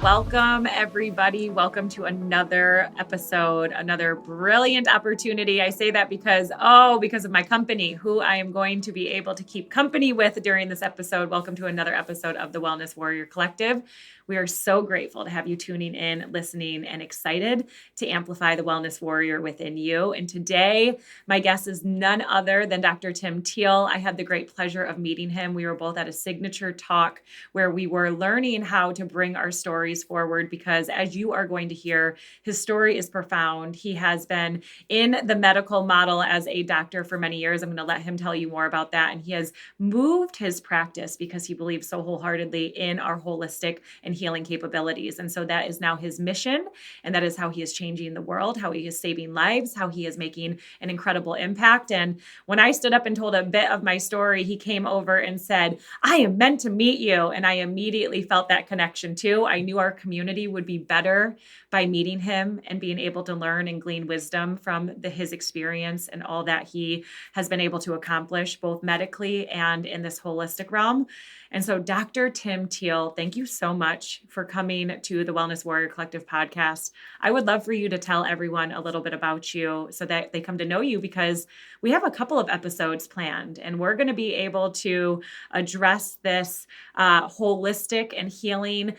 Welcome, everybody. Welcome to another episode, another brilliant opportunity. I say that because of my company, who I am going to be able to keep company with during this episode. Welcome to another episode of the Wellness Warrior Collective. We are so grateful to have you tuning in, listening, and excited to amplify the wellness warrior within you. And today, my guest is none other than Dr. Teal. I had the great pleasure of meeting him. We were both at a signature talk where we were learning how to bring our stories forward, because as you are going to hear, his story is profound. He has been in the medical model as a doctor for many years. I'm going to let him tell you more about that. And he has moved his practice because he believes so wholeheartedly in our holistic and healing capabilities. And so that is now his mission. And that is how he is changing the world, how he is saving lives, how he is making an incredible impact. And when I stood up and told a bit of my story, he came over and said, "I am meant to meet you." And I immediately felt that connection too. I knew our community would be better by meeting him and being able to learn and glean wisdom from his experience and all that he has been able to accomplish, both medically and in this holistic realm. And so, Dr. Tim Teal, thank you so much for coming to the Wellness Warrior Collective podcast. I would love for you to tell everyone a little bit about you so that they come to know you, because we have a couple of episodes planned and we're going to be able to address this holistic and healing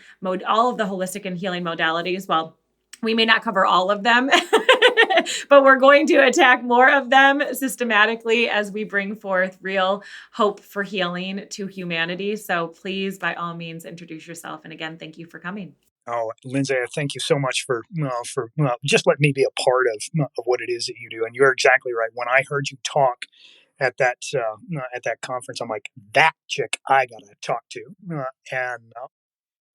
all of the holistic and healing modalities. Well, we may not cover all of them, but we're going to attack more of them systematically as we bring forth real hope for healing to humanity. So please, by all means, introduce yourself. And again, thank you for coming. Oh, Lindsay, thank you so much for just letting me be a part of what it is that you do. And you're exactly right. When I heard you talk at that conference, I'm like, that chick I gotta talk to. And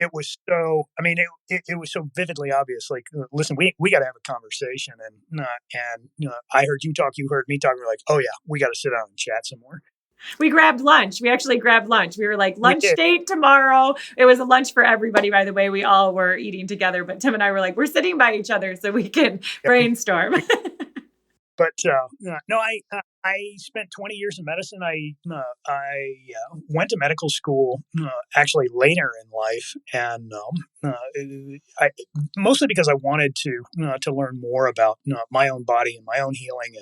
it was so. I mean, it was so vividly obvious. Like, listen, we got to have a conversation. And I heard you talk, you heard me talk. We're like, oh yeah, we got to sit down and chat some more. We grabbed lunch. We actually grabbed lunch. We were like, We lunch did. date tomorrow. It was a lunch for everybody, by the way. We all were eating together, but Tim and I were like, we're sitting by each other so we can Yeah, brainstorm. But no, I spent 20 years in medicine. I went to medical school actually later in life, and I mostly because I wanted to learn more about my own body and my own healing,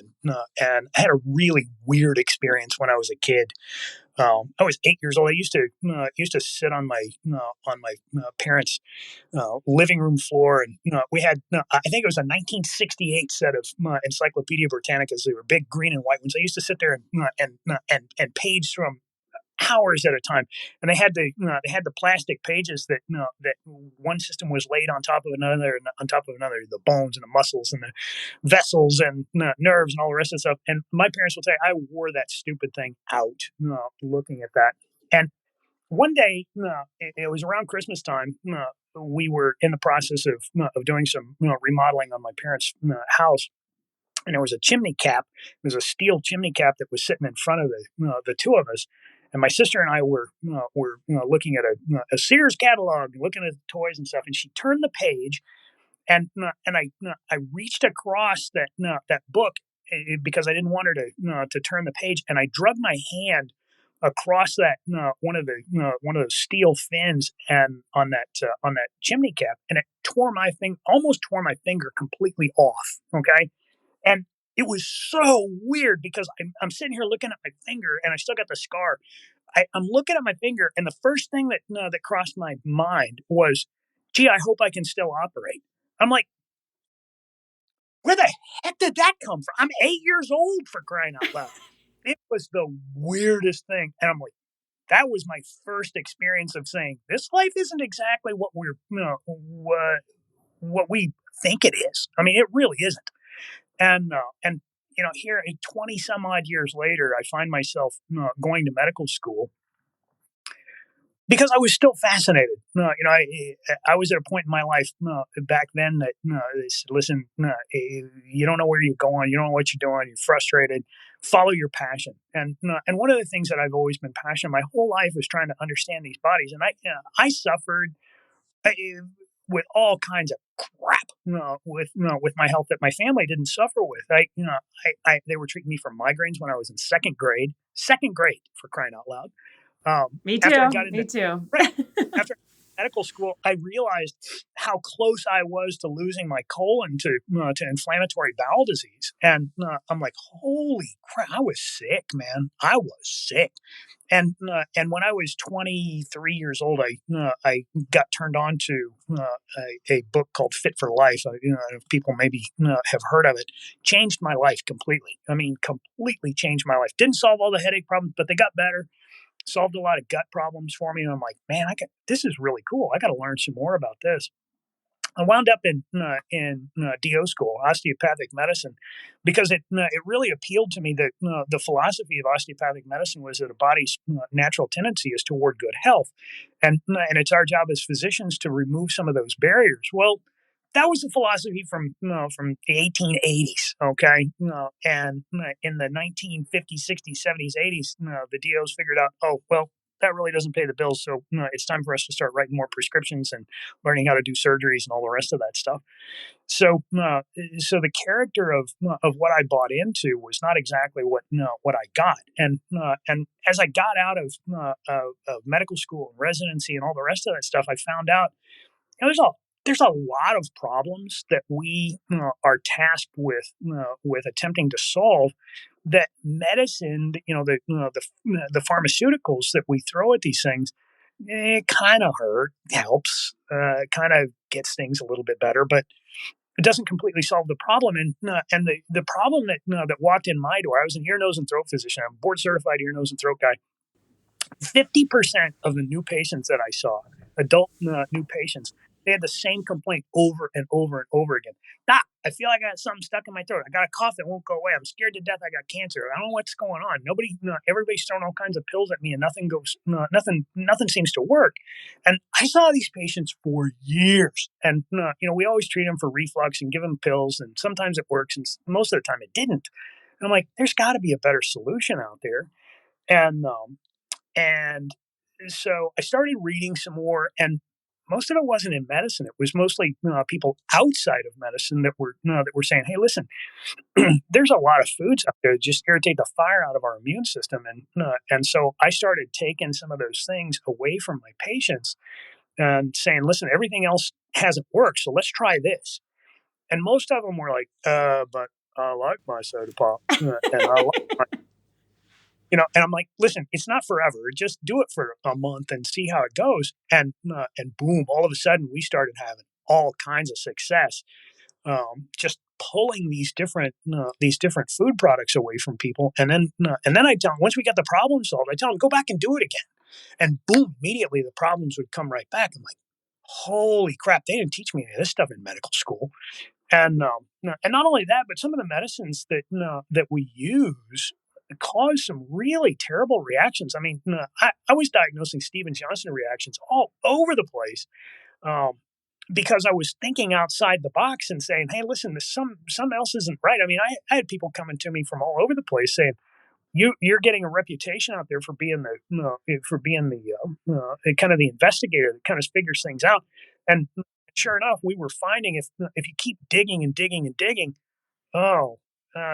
and I had a really weird experience when I was a kid. I was 8 years old. I used to sit on my parents' living room floor, and we had I think it was a 1968 set of Encyclopedia Britannicas. They were big green and white ones. I used to sit there and page through them hours at a time, and they had the plastic pages that one system was laid on top of another, and on top of another, the bones and the muscles and the vessels and nerves and all the rest of the stuff. And my parents would say I wore that stupid thing out looking at that. And one day, it was around Christmas time. We were in the process of doing some remodeling on my parents' house, and there was a chimney cap. There was a steel chimney cap that was sitting in front of the two of us. And my sister and I were looking at a Sears catalog, looking at the toys and stuff. And she turned the page, and I reached across that book because I didn't want her to turn the page, and I drug my hand across that one of those steel fins and on that chimney cap, and it almost tore my finger completely off. Okay, and it was so weird because I'm sitting here looking at my finger, and I still got the scar. I'm looking at my finger, and the first thing that crossed my mind was, "Gee, I hope I can still operate." I'm like, where the heck did that come from? I'm 8 years old, for crying out loud. It was the weirdest thing. And I'm like, that was my first experience of saying, this life isn't exactly what what we think it is. I mean, it really isn't. And here 20 some odd years later, I find myself going to medical school because I was still fascinated. I was at a point in my life back then that they said, listen, you don't know where you're going, you don't know what you're doing, you're frustrated. Follow your passion. And one of the things that I've always been passionate my whole life was trying to understand these bodies. And I suffered uh, with all kinds of crap with my health that my family didn't suffer with. They were treating me for migraines when I was in second grade, for crying out loud. Me After I too. got Me into too. right after medical school, I realized how close I was to losing my colon to inflammatory bowel disease, and I'm like, holy crap, I was sick, man. I was sick. And when I was 23 years old, I got turned on to a book called Fit for Life. People maybe have heard of it. Changed my life completely. I mean, completely changed my life. Didn't solve all the headache problems, but they got better. Solved a lot of gut problems for me. And I'm like, man, this is really cool. I got to learn some more about this. I wound up in DO school, osteopathic medicine, because it really appealed to me that the philosophy of osteopathic medicine was that a body's natural tendency is toward good health, and it's our job as physicians to remove some of those barriers. Well, that was the philosophy from the 1880s, okay, and in the 1950s, 60s, 70s, 80s, the DOs figured out, oh well, that really doesn't pay the bills, so it's time for us to start writing more prescriptions and learning how to do surgeries and all the rest of that stuff. So the character of what I bought into was not exactly what I got, and as I got out of medical school and residency and all the rest of that stuff, I found out there's a lot of problems that we are tasked with attempting to solve that medicine, the pharmaceuticals that we throw at these things, it kind of helps, kind of gets things a little bit better, but it doesn't completely solve the problem. And the problem that walked in my door, I was an ear, nose, and throat physician. I'm a board certified ear, nose, and throat guy. 50% of the new patients that I saw, adult new patients, they had the same complaint over and over and over again. Doc, I feel like I got something stuck in my throat. I got a cough that won't go away. I'm scared to death I got cancer. I don't know what's going on. Everybody's throwing all kinds of pills at me, and nothing seems to work. And I saw these patients for years, and we always treat them for reflux and give them pills, and sometimes it works, and most of the time it didn't. And I'm like, there's got to be a better solution out there, and so I started reading some more, and most of it wasn't in medicine. It was mostly people outside of medicine that were saying, "Hey, listen, there's a lot of foods out there that just irritate the fire out of our immune system," and so I started taking some of those things away from my patients and saying, "Listen, everything else hasn't worked, so let's try this." And most of them were like, "But I like my soda pop, and I like my." And I'm like, listen, it's not forever. Just do it for a month and see how it goes. And boom, all of a sudden we started having all kinds of success, just pulling these different food products away from people. And then I tell them, once we got the problem solved, I tell them, go back and do it again. And boom, immediately the problems would come right back. I'm like, holy crap, they didn't teach me any of this stuff in medical school. And not only that, but some of the medicines that we use cause some really terrible reactions. I mean, I was diagnosing Steven Johnson reactions all over the place, um, because I was thinking outside the box and saying, "Hey, listen, this some else isn't right." I mean, I had people coming to me from all over the place saying, You're getting a reputation out there for being the kind of the investigator that kind of figures things out." And sure enough, we were finding if you keep digging and digging and digging, oh,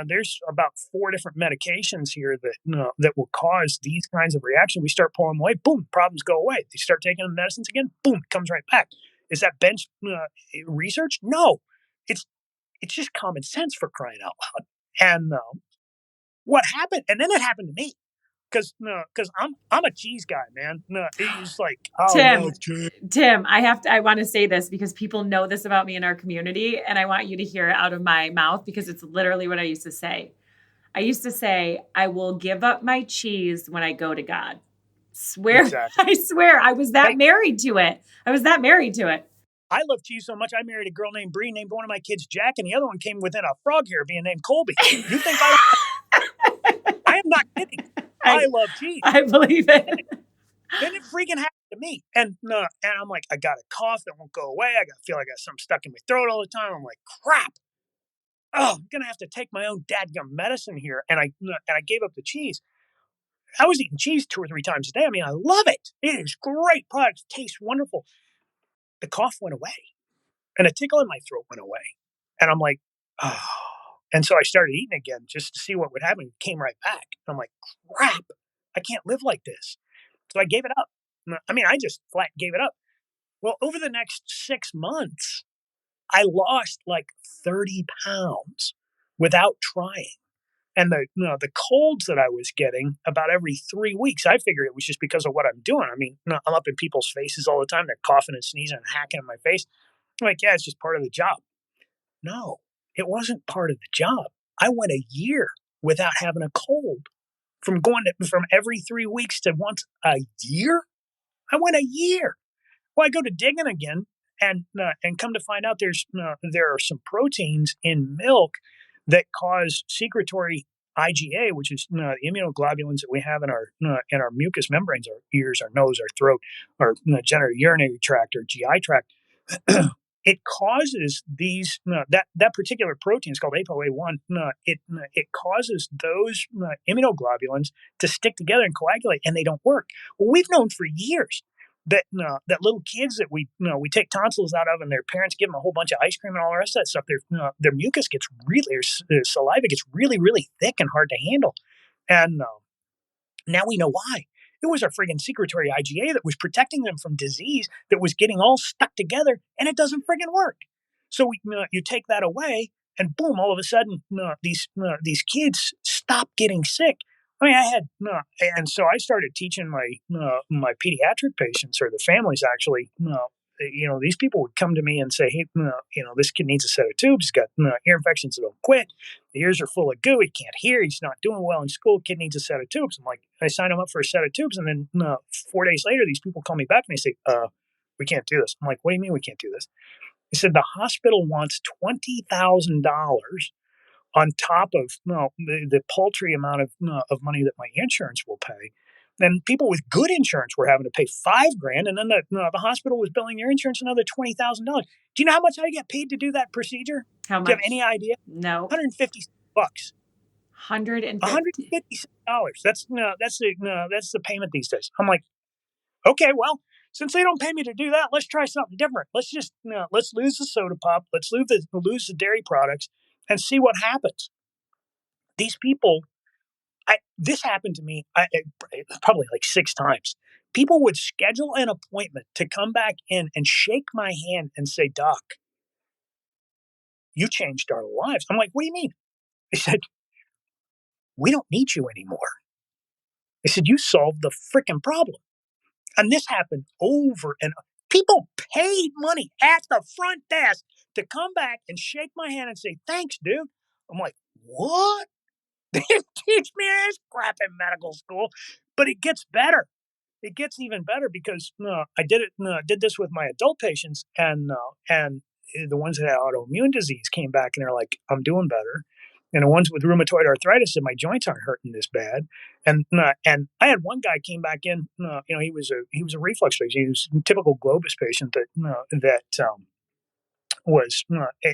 there's about 4 different medications here that will cause these kinds of reactions. We start pulling them away, boom, problems go away. They start taking the medicines again, boom, it comes right back. Is that bench research? No, it's it's just common sense, for crying out loud. And what happened? And then it happened to me because I'm a cheese guy, man. No, it's like I Tim, love cheese. Tim, I want to say this because people know this about me in our community, and I want you to hear it out of my mouth because it's literally what I used to say. I used to say, I will give up my cheese when I go to God. Swear, Exactly. I swear, I was that Hey, married to it. I was that married to it. I love cheese so much. I married a girl named Bree, named one of my kids Jack, and the other one came within a frog hair being named Colby. You think I don't? I am not kidding. I I love cheese. I believe it. Then it freaking happened to me, and I'm like, I got a cough that won't go away. I feel like I got something stuck in my throat all the time. I'm like, crap. Oh, I'm gonna have to take my own dadgum medicine here, and I gave up the cheese. I was eating cheese 2 or 3 times a day. I mean, I love it. It is great product. It tastes wonderful. The cough went away, and a tickle in my throat went away, and I'm like, oh. And so I started eating again just to see what would happen. It came right back. I'm like, crap. I can't live like this. So I gave it up. I mean, I just flat gave it up. Well, over the next 6 months, I lost like 30 pounds without trying. And the colds that I was getting about every 3 weeks, I figured it was just because of what I'm doing. I mean, I'm up in people's faces all the time. They're coughing and sneezing and hacking in my face. I'm like, yeah, it's just part of the job. No, it wasn't part of the job. I went a year without having a cold from every 3 weeks to once a year. I went a year. Well, I go to digging again, and come to find out there are some proteins in milk that cause secretory IgA, which is the immunoglobulins that we have in our mucous membranes, our ears, our nose, our throat, our genital urinary tract, or GI tract. It causes that particular protein. It's called ApoA1. It causes those immunoglobulins to stick together and coagulate, and they don't work. Well, we've known for years that little kids that we take tonsils out of, and their parents give them a whole bunch of ice cream and all the rest of that stuff. Their mucus gets their saliva gets really, really thick and hard to handle, and now we know why. It was our friggin' secretory IgA that was protecting them from disease that was getting all stuck together, and it doesn't friggin' work. So you take that away, and boom, all of a sudden, these kids stop getting sick. I mean, I had, and so I started teaching my pediatric patients, or the families actually. These people would come to me and say, "Hey, this kid needs a set of tubes. He's got ear infections that don't quit. The ears are full of goo. He can't hear. He's not doing well in school. Kid needs a set of tubes." I'm like, I sign him up for a set of tubes, and then 4 days later, these people call me back and they say, "We can't do this." I'm like, "What do you mean we can't do this?" He said the hospital wants $20,000 on top of the paltry amount of money that my insurance will pay. And people with good insurance were having to pay $5,000, and then the hospital was billing their insurance another $20,000. Do you know how much I get paid to do that procedure? How Do you much? have any idea? No. $150. $150. $150. That's the payment these days. I'm like, okay, well, since they don't pay me to do that, let's try something different. Let's lose the soda pop. Let's lose the dairy products and see what happens. These people, this happened to me probably like 6 times. People would schedule an appointment to come back in and shake my hand and say, "Doc, you changed our lives." I'm like, "What do you mean?" They said, "We don't need you anymore." They said, "You solved the freaking problem." And this happened over and people paid money at the front desk to come back and shake my hand and say, "Thanks, dude." I'm like, "What?" They didn't teach me this crap in medical school, but it gets better. It gets even better because did this with my adult patients, and the ones that had autoimmune disease came back and they're like, "I'm doing better." And the ones with rheumatoid arthritis said, "My joints aren't hurting this bad." And I had one guy came back in. He was a reflux patient. He was a typical Globus patient that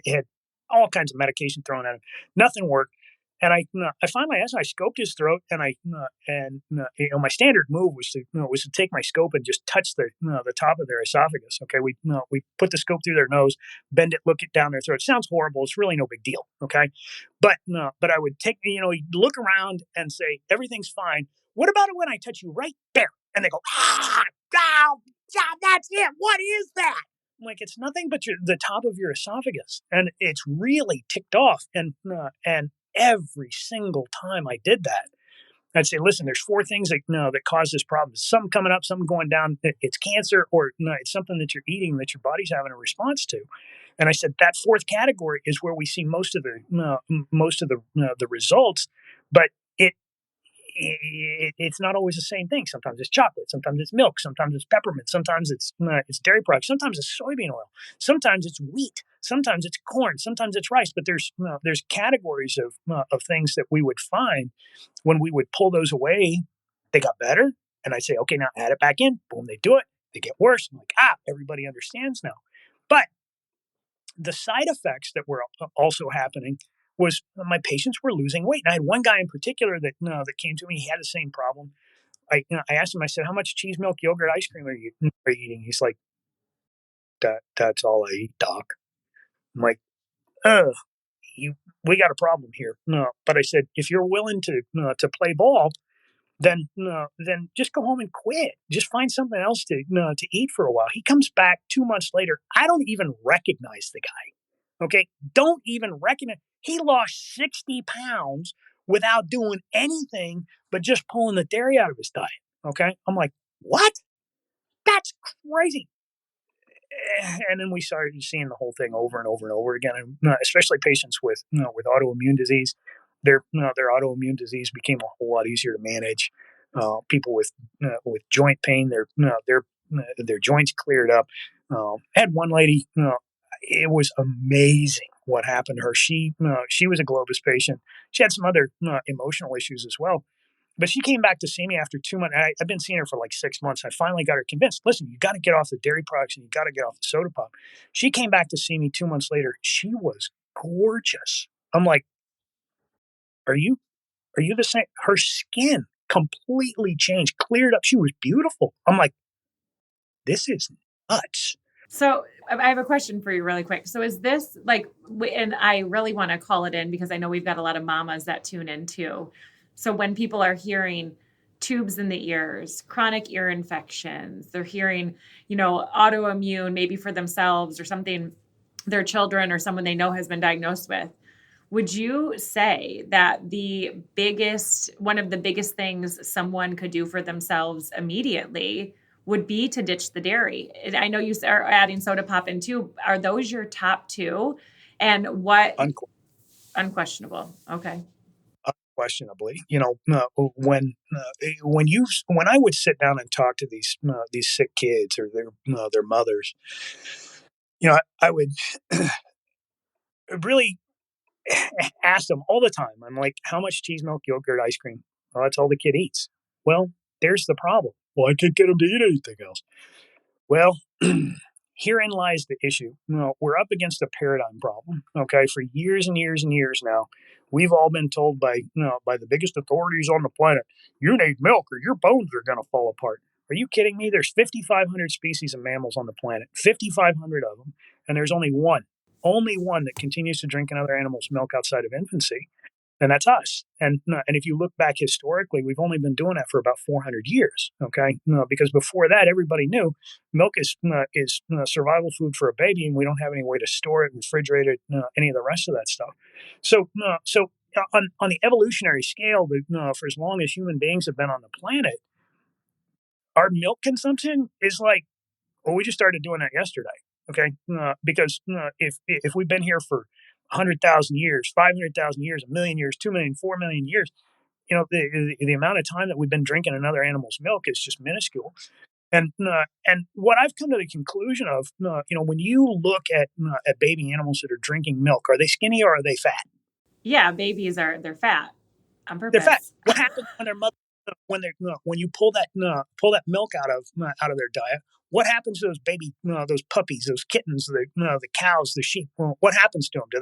had all kinds of medication thrown at him. Nothing worked. And I finally asked him. I scoped his throat, and my standard move was to take my scope and just touch the top of their esophagus. Okay, we put the scope through their nose, bend it, look it down their throat. It sounds horrible. It's really no big deal. Okay, but I would take look around and say everything's fine. What about it when I touch you right there? And they go, that's it. What is that? I'm like, it's nothing but the top of your esophagus, and it's really ticked off. And every single time I did that, I'd say, "Listen, there's 4 things that cause this problem. Something coming up, something going down. It's cancer, or it's something that you're eating that your body's having a response to." And I said that fourth category is where we see most of the results, but it's not always the same thing. Sometimes it's chocolate, sometimes it's milk, sometimes it's peppermint, sometimes it's dairy products, sometimes it's soybean oil, sometimes it's wheat, sometimes it's corn, sometimes it's rice. But there's categories of things that we would find when we would pull those away. They got better, and I'd say, "Okay, now add it back in." Boom, they do it. They get worse. I'm like, everybody understands now. But the side effects that were also happening was my patients were losing weight. And I had one guy in particular that came to me. He had the same problem. I asked him. I said, "How much cheese, milk, yogurt, ice cream are you eating?" He's like, That's all I eat, doc." I'm like, "Uh, we got a problem here." No, but I said, "If you're willing to play ball, then just go home and quit. Just find something else to eat for a while. He comes back 2 months later. I don't even recognize the guy. Okay, don't even recognize. He lost 60 pounds without doing anything but just pulling the dairy out of his diet. Okay, I'm like, what? That's crazy. And then we started seeing the whole thing over and over and over again, and especially patients with autoimmune disease. Their autoimmune disease became a whole lot easier to manage. People with joint pain, their joints cleared up. I had one lady. It was amazing what happened to her. She was a Globus patient. She had some other emotional issues as well, but she came back to see me after 2 months. I've been seeing her for like 6 months. I finally got her convinced. Listen, you got to get off the dairy products and you got to get off the soda pop. She came back to see me 2 months later. She was gorgeous. I'm like, are you the same? Her skin completely changed, cleared up. She was beautiful. I'm like, this is nuts. So I have a question for you really quick. So is this like, and I really want to call it in because I know we've got a lot of mamas that tune in too. So when people are hearing tubes in the ears, chronic ear infections, they're hearing, autoimmune, maybe for themselves or something their children or someone they know has been diagnosed with. Would you say that one of the biggest things someone could do for themselves immediately would be to ditch the dairy? I know you are adding soda pop in too. Are those your top two? And what? Unquestionable. Okay. Unquestionably, when I would sit down and talk to these sick kids or their mothers, I would really ask them all the time. I'm like, how much cheese, milk, yogurt, ice cream? Well, that's all the kid eats. Well, there's the problem. Well, I can't get him to eat anything else. Well, herein lies the issue. We're up against a paradigm problem. Okay, for years and years and years now, we've all been told by the biggest authorities on the planet, you need milk or your bones are going to fall apart. Are you kidding me? There's 5,500 species of mammals on the planet, 5,500 of them, and there's only one that continues to drink another animal's milk outside of infancy, and that's us. And if you look back historically, we've only been doing that for about 400 years. Okay, because before that, everybody knew milk is survival food for a baby, and we don't have any way to store it, refrigerate it, any of the rest of that stuff. So on the evolutionary scale, for as long as human beings have been on the planet, our milk consumption is like, well, we just started doing that yesterday. Okay, because if we've been here for 100,000 years, 500,000 years, a million years, 2 million, 4 million years, the amount of time that we've been drinking another animal's milk is just minuscule. And what I've come to the conclusion of, when you look at baby animals that are drinking milk, are they skinny or are they fat? Yeah, they're fat on They're fat. purpose. What happens when their mother when you pull that milk out of their diet? What happens to those baby those puppies, those kittens, the cows, the sheep? What happens to them? Do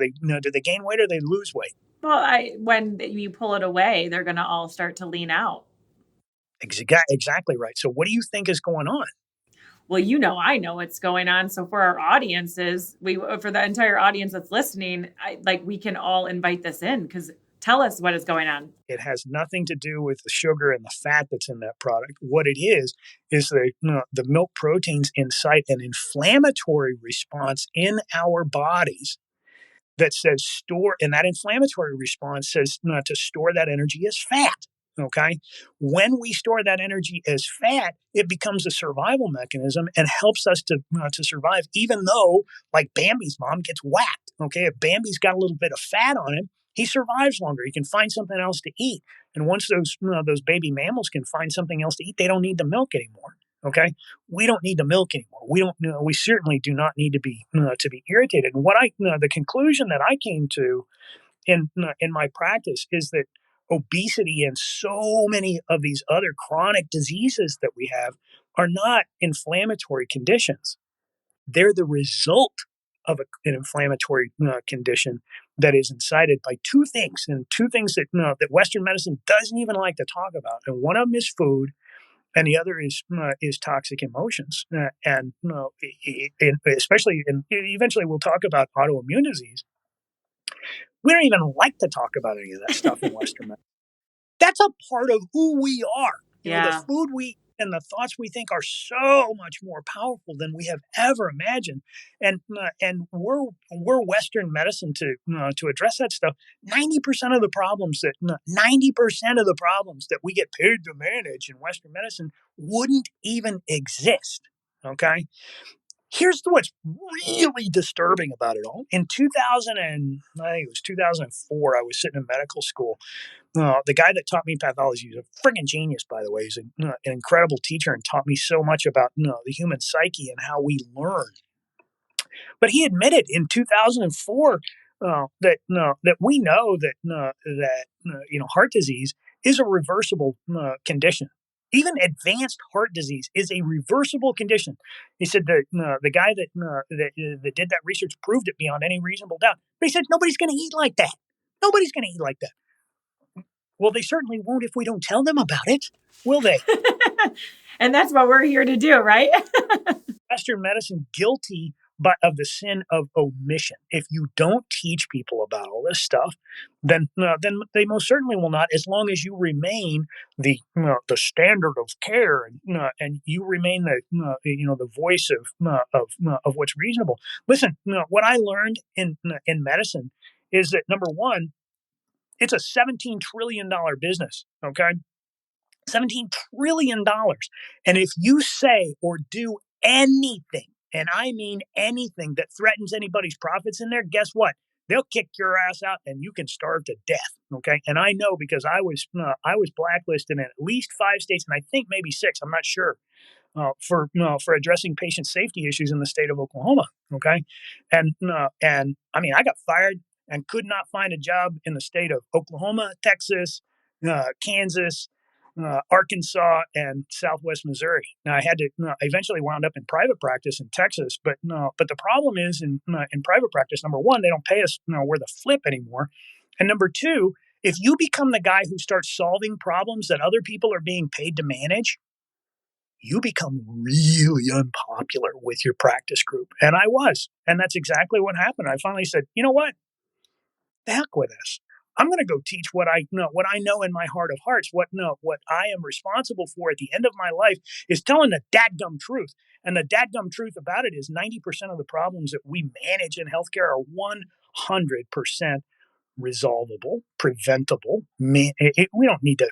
they gain weight or they lose weight? Well, when you pull it away, they're going to all start to lean out. Exactly right. So what do you think is going on? Well, I know what's going on. So for our audiences, for the entire audience that's listening, we can all invite this in because tell us what is going on. It has nothing to do with the sugar and the fat that's in that product. What it is the milk proteins incite an inflammatory response in our bodies that says store, and that inflammatory response says to store that energy as fat. Okay. When we store that energy as fat, it becomes a survival mechanism and helps us to survive, even though, like Bambi's mom gets whacked. Okay. If Bambi's got a little bit of fat on him, he survives longer. He can find something else to eat. And once those baby mammals can find something else to eat, they don't need the milk anymore. Okay, we don't need the milk anymore. We certainly do not need to be irritated. And the conclusion that I came to in my practice is that obesity and so many of these other chronic diseases that we have are not inflammatory conditions. They're the result of an inflammatory condition that is incited by two things, and two things that Western medicine doesn't even like to talk about. And one of them is food, and the other is toxic emotions, and especially, and eventually we'll talk about autoimmune disease. We don't even like to talk about any of that stuff in Western medicine. That's a part of who we are. The Yeah. food we eat and the thoughts we think are so much more powerful than we have ever imagined. And we're Western medicine to address that stuff. 90% of the problems that 90% of the problems that we get paid to manage in Western medicine wouldn't even exist. Okay. Here's what's really disturbing about it all. In 2000 and I think it was 2004, I was sitting in medical school. The guy that taught me pathology is a friggin' genius, by the way. He's an incredible teacher and taught me so much about the human psyche and how we learn. But he admitted in 2004 that we know that heart disease is a reversible condition. Even advanced heart disease is a reversible condition. He said that the guy that did that research proved it beyond any reasonable doubt. But he said nobody's going to eat like that. Nobody's going to eat like that. Well, they certainly won't if we don't tell them about it, will they? And that's what we're here to do, right? Western medicine guilty of the sin of omission. If you don't teach people about all this stuff, then they most certainly will not, as long as you remain the standard of care and you remain the voice of what's reasonable. Listen, what I learned in medicine is that number one, it's a $17 trillion business. Okay. $17 trillion. And if you say or do anything, and I mean anything that threatens anybody's profits in there, guess what? They'll kick your ass out and you can starve to death. Okay. And I know because I was blacklisted in at least 5 states, and I think maybe 6. I'm not sure. For addressing patient safety issues in the state of Oklahoma. Okay, and I mean I got fired and could not find a job in the state of Oklahoma, Texas, Kansas, Arkansas, and Southwest Missouri. Now I had to eventually wound up in private practice in Texas, but the problem is in private practice, number one, they don't pay us worth a flip anymore, and number two, if you become the guy who starts solving problems that other people are being paid to manage, you become really unpopular with your practice group. And I was. And that's exactly what happened. I finally said, you know what? The heck with this. I'm going to go teach what I know in my heart of hearts. What I am responsible for at the end of my life is telling the dadgum truth. And the dadgum truth about it is 90% of the problems that we manage in healthcare are 100% resolvable, preventable. We don't need to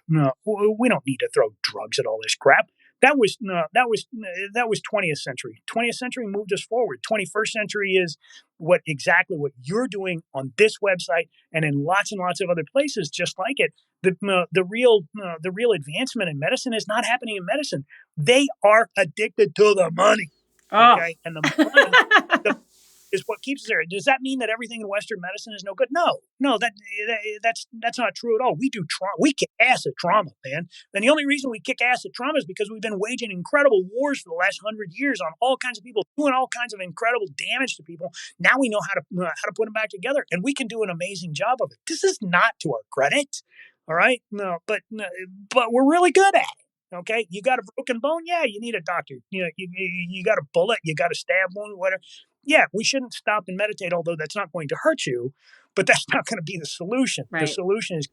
throw drugs at all this crap. That was 20th century. 20th century moved us forward. 21st century is exactly what you're doing on this website and in lots and lots of other places just like it. The real advancement in medicine is not happening in medicine. They are addicted to the money. Okay, and the money is what keeps us there. Does that mean that everything in Western medicine is no good? No, that's not true at all. We do trauma. We kick ass at trauma, man. And the only reason we kick ass at trauma is because we've been waging incredible wars for the last 100 years on all kinds of people, doing all kinds of incredible damage to people. Now we know how to put them back together, and we can do an amazing job of it. This is not to our credit, all right? But we're really good at it. Okay, you got a broken bone? Yeah, you need a doctor. You got a bullet, you got a stab wound, whatever. Yeah, we shouldn't stop and meditate, although that's not going to hurt you, but that's not going to be the solution. Right. The solution is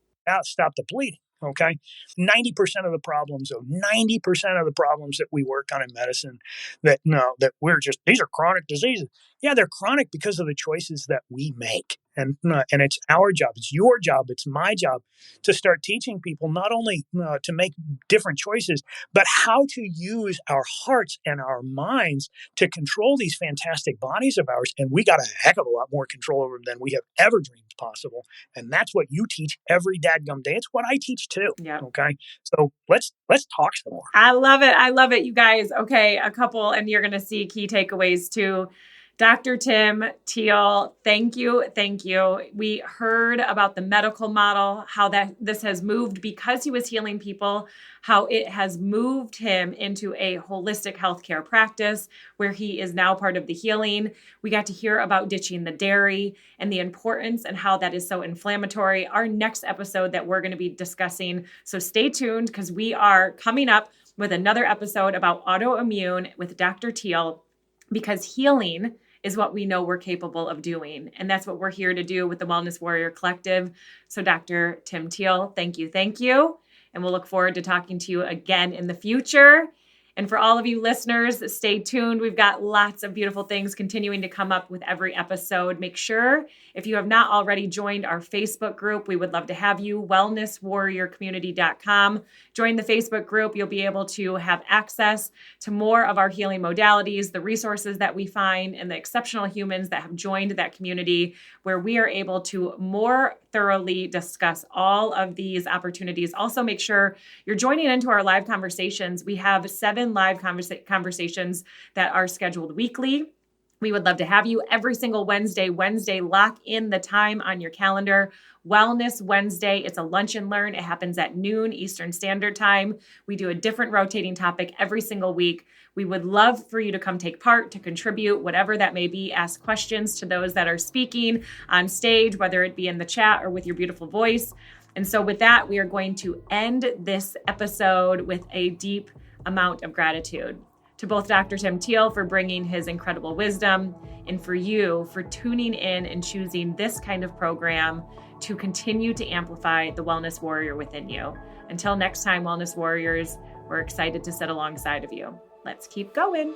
stop the bleeding. Okay. 90% of the problems, 90% of the problems that we work on in medicine that these are chronic diseases. Yeah, they're chronic because of the choices that we make. And it's our job, it's your job, it's my job to start teaching people not only to make different choices, but how to use our hearts and our minds to control these fantastic bodies of ours. And we got a heck of a lot more control over them than we have ever dreamed possible. And that's what you teach every dadgum day. It's what I teach too. Yep. Okay. So let's talk some more. I love it, you guys. Okay. A couple, and you're going to see key takeaways too. Dr. Tim, Teal, thank you. We heard about the medical model, how this has moved because he was healing people, how it has moved him into a holistic healthcare practice where he is now part of the healing. We got to hear about ditching the dairy and the importance and how that is so inflammatory. Our next episode that we're going to be discussing. So stay tuned because we are coming up with another episode about autoimmune with Dr. Teal, because healing is what we know we're capable of doing. And that's what we're here to do with the Wellness Warrior Collective. So Dr. Tim Teel, thank you. Thank you. And we'll look forward to talking to you again in the future. And for all of you listeners, stay tuned. We've got lots of beautiful things continuing to come up with every episode. Make sure, if you have not already joined our Facebook group, we would love to have you, wellnesswarriorcommunity.com. Join the Facebook group. You'll be able to have access to more of our healing modalities, the resources that we find, and the exceptional humans that have joined that community, where we are able to more thoroughly discuss all of these opportunities. Also, make sure you're joining into our live conversations. We have 7 live conversations that are scheduled weekly. We would love to have you every single Wednesday. Lock in the time on your calendar. Wellness Wednesday. It's a lunch and learn. It happens at noon Eastern Standard Time. We do a different rotating topic every single week. We would love for you to come take part, to contribute, whatever that may be. Ask questions to those that are speaking on stage, whether it be in the chat or with your beautiful voice. And so with that, we are going to end this episode with a deep amount of gratitude to both Dr. Tim Teel for bringing his incredible wisdom, and for you for tuning in and choosing this kind of program to continue to amplify the wellness warrior within you. Until next time, wellness warriors, we're excited to sit alongside of you. Let's keep going.